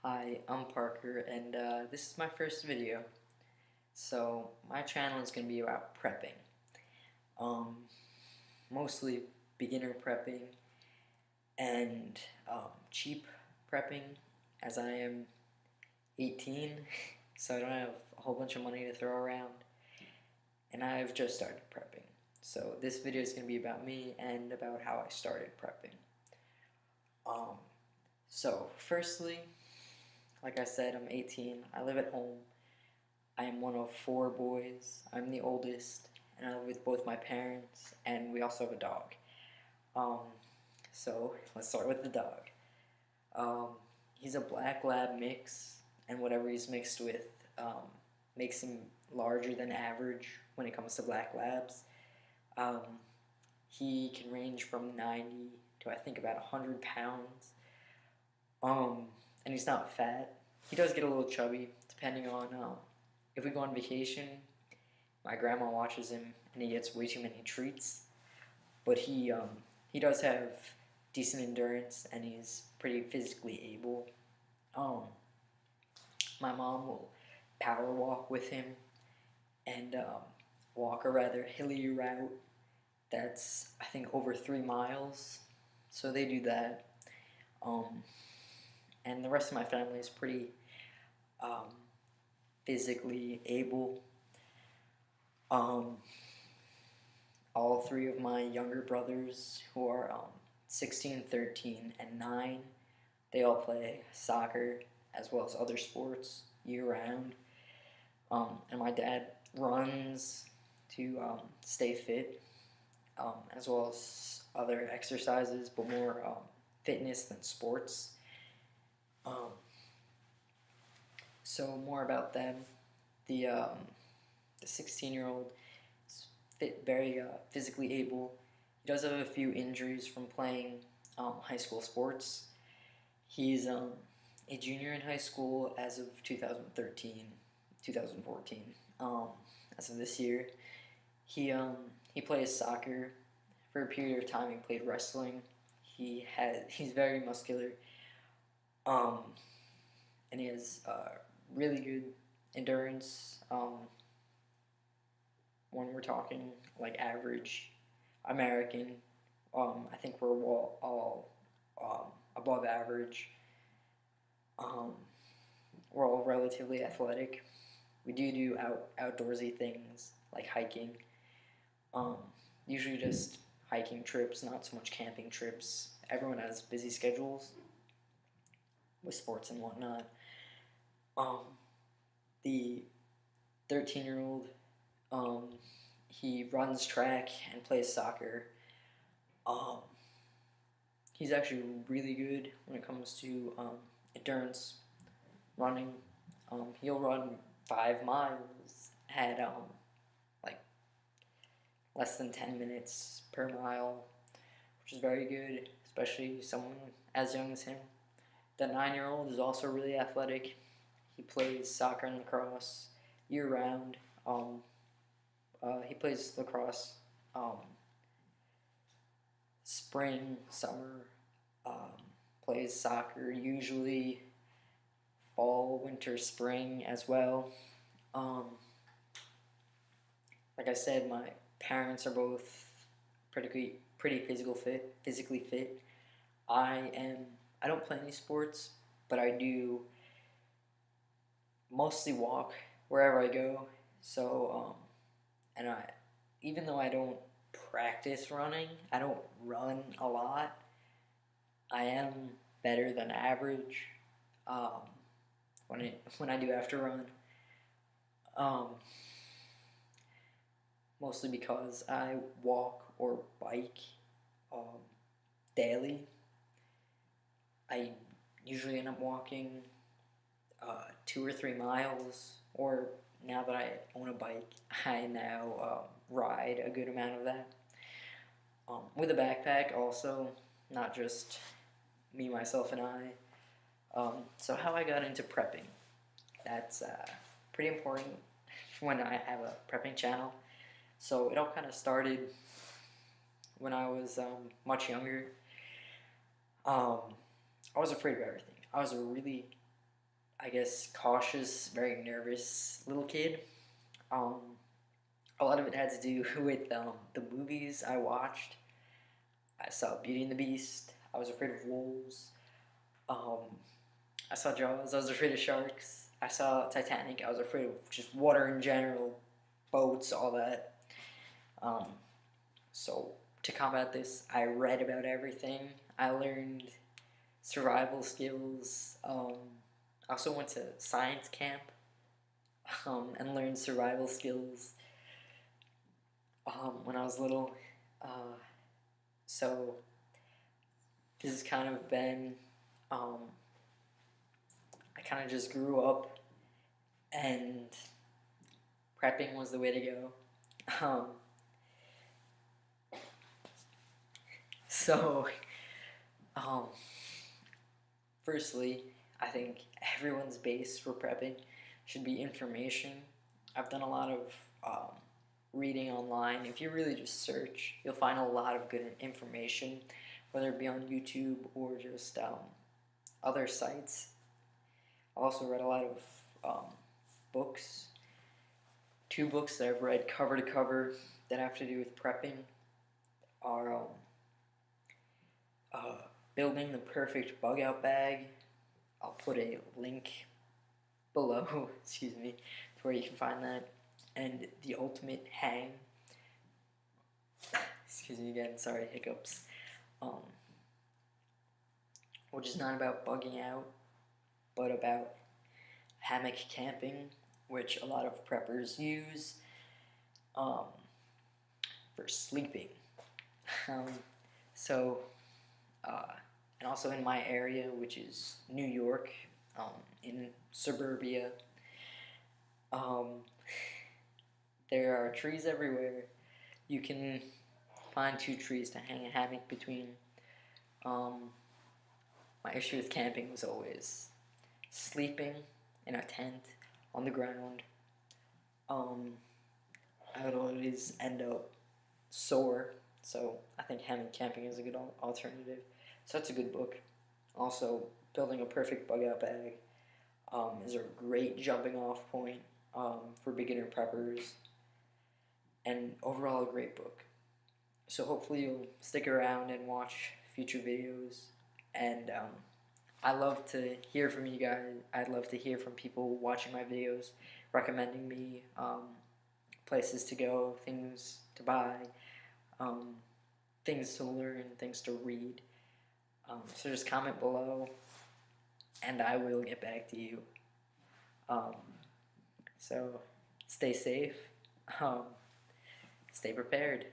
Hi, I'm Parker, and this is my first video. So, my channel is going to be about prepping. Um, Mostly beginner prepping and cheap prepping, as I am 18, so I don't have a whole bunch of money to throw around, and I've just started prepping. So, this video is going to be about me and about how I started prepping. Um, Firstly, like I said, I'm 18, I live at home. I am one of four boys. I'm the oldest, and I live with both my parents, and we also have a dog. Um, so let's start with the dog. Um, he's a black lab mix, and whatever he's mixed with makes him larger than average when it comes to black labs. Um, he can range from 90 to I think about 100 pounds. And he's not fat. He does get a little chubby depending on if we go on vacation. My grandma watches him, and he gets way too many treats. But he does have decent endurance, and he's pretty physically able. Um, my mom will power walk with him, and walk a rather hilly route that's I think over 3 miles. So they do that. Um, and the rest of my family is pretty um, physically able. Um, all three of my younger brothers, who are 16, 13, and 9, they all play soccer as well as other sports year round. And my dad runs to stay fit, as well as other exercises, but more fitness than sports. Um, so more about them. The 16-year-old is very physically able. He does have a few injuries from playing high school sports. He's a junior in high school as of 2013, 2014. As of this year, he plays soccer. For a period of time, he played wrestling. He's very muscular, um, and he has really good endurance. When we're talking like average American, I think we're all above average. Um, we're all relatively athletic. We do outdoorsy things like hiking. Um, Usually just hiking trips, not so much camping trips. Everyone has busy schedules with sports and whatnot. Um, the 13-year-old, um, he runs track and plays soccer. Um, he's actually really good when it comes to endurance running. He'll run 5 miles at like less than 10 minutes per mile, which is very good, especially someone as young as him. The 9-year-old is also really athletic. He plays soccer and lacrosse year round. He plays lacrosse spring, summer, um, plays soccer usually fall, winter, spring as well. Um, like I said, my parents are both pretty physically fit. I am. I don't play any sports, but I do mostly walk wherever I go. So, and even though I don't practice running, I don't run a lot. I am better than average um, when I do have to run. Um, Mostly because I walk or bike um, daily. I usually end up walking 2 or 3 miles, or now that I own a bike, I now ride a good amount of that. With a backpack, also, not just me, myself, and I. So, how I got into prepping. That's pretty important when I have a prepping channel. So, it all kind of started when I was much younger. I was afraid of everything. I was a really I guess, cautious, very nervous little kid. Um, a lot of it had to do with the movies I watched. I saw Beauty and the Beast. I was afraid of wolves. Um, I saw Jaws. I was afraid of sharks. I saw Titanic. I was afraid of just water in general, boats, all that. Um, so to combat this, I read about everything. I learned survival skills. I also went to science camp and learned survival skills when I was little. Uh, so this has kind of been, I kind of just grew up and prepping was the way to go. Um, so, um, firstly, I think everyone's base for prepping should be information. I've done a lot of reading online. If you really just search, you'll find a lot of good information, whether it be on YouTube or just other sites. I've also read a lot of books. 2 books that I've read cover to cover that have to do with prepping are Building the Perfect Bug Out Bag. I'll put a link below, excuse me, to where you can find that. And The Ultimate Hang. Excuse me again, sorry, hiccups. Which is not about bugging out, but about hammock camping, which a lot of preppers use for sleeping. Um, so, and also in my area, which is New York, in suburbia, there are trees everywhere. You can find 2 trees to hang a hammock between. My issue with camping was always sleeping in a tent on the ground. I would always end up sore, so I think hammock camping is a good alternative. So that's a good book. Also, Building a Perfect Bug Out Bag is a great jumping off point for beginner preppers, and overall a great book. So hopefully you'll stick around and watch future videos, and I love to hear from you guys. I'd love to hear from people watching my videos, recommending me places to go, things to buy, things to learn, things to read. So just comment below, and I will get back to you. So stay safe, stay prepared.